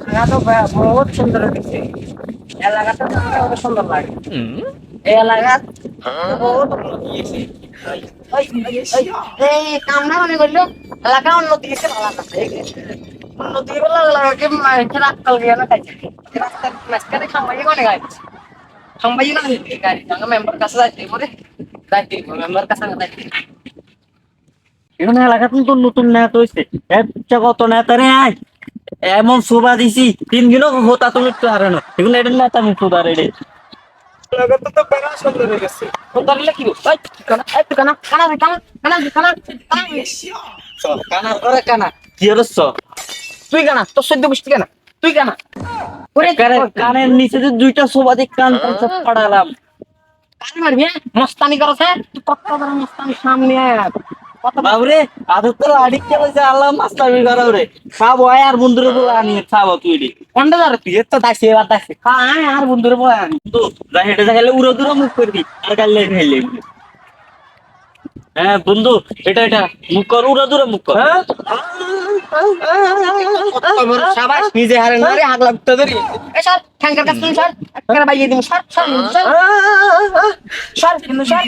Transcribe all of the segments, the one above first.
জায়গা তো বহুত সুন্দর দিচ্ছে। এলাকাটা তো অনেক সুন্দর লাগে। এই এলাকা বহুত উন্নতি হয়েছে। ওই, ওই, এই কামনা মনে করলো এলাকা উন্নতি হয়েছে ভালো কথা। উন্নতি বলে এলাকাকে মানুষের আক্কাল গিয়ে না খাইছে। রাস্তার মাঝখানে খাম্বাই অনেক গাড়ি। খাম্বাই না গাড়ি। সঙ্গে মেম্বার কাছে যাইতে পারে। যাইতে মেম্বার কাছে যাইতে। এখানে এলাকাতে তো নতুন নেতা হয়েছে। কত নেতা রে আয় এমন শোভা দিছি 3 দিনও হতা তুমি একটু হারানো এগুলো এটা নেতা আমি সুদার এটা লাগাতে তো বেড়া সুন্দর হয়ে গেছে। সুদার দিলে কি ওই কানা এই কানা কানা কানা কানা কানা কানা করে কানা কি হরছ তুই কানা তোর সদ্য বসতি কানা তুই কানা ওরে কানের নিচে যে দুইটা শোভা দিয়ে কান সব পড়ালাম কান মারবি মস্তানি করছ তুই কত বড় মস্তানি সামনে আয় বাবরে আদর তো আড়ি কে বলছে আল্লাহ মাস্টারি করাও রে সব হয় আর বন্ধুরে বলে আনি খাবো তুই রে কোনটা ধর তুই তো দাসি এবার দাসি হ্যাঁ আর বন্ধুরে বলে আনি তো যা হেঁটে গেলে উড়ো দুরো মুখ করবি আর গালে খাইলে হ্যাঁ বন্ধু এটা এটা মুখ কর উড়ো দুরো মুখ কর হ্যাঁ সাবাস নিজে হারে না রে হাত লাগতে ধরি এ স্যার ঠ্যাঙ্কার কাছে স্যার একবার বাইয়ে দিমু স্যার স্যার স্যার কিন্তু স্যার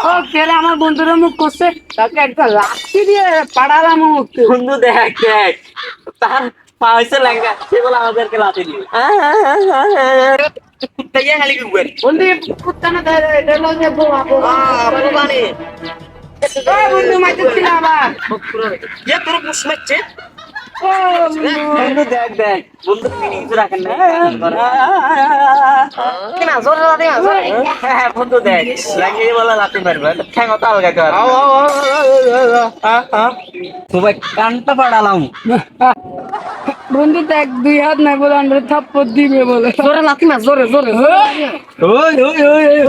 ও কেরে আমার বন্ধুরা মুখ করছে তাকে একটা লাঠি দিয়ে পাড়ালাম মুখে বন্ধু দেখ দেখ তার পা হইছে লেঙ্গা সে বলে আমাদেরকে লাঠি দিবে কুত্তাইয়া খালি গুয়ার বন্ধু কুত্তা না ধরে এটা লগে বোবা বোবা মানে ওই বন্ধু মাইতেছিল আবার এ তোর পুষ মারছে বন্ধু দেখ দেখ বন্ধু ফিলিংস রাখেন না কিনা জোর লাতে হ্যাঁ বন্ধু দেখ লাগিয়ে বলা লাতে মারবে ঠ্যাং তো আলগা কর সবাই কানটা পাড়ালাম বন্ধু দেখ 2 হাত নাই বলে আমরা থাপ্পড় দিবে বলে জোরে লাথি মার জোরে জোরে ওই ওই ওই ওই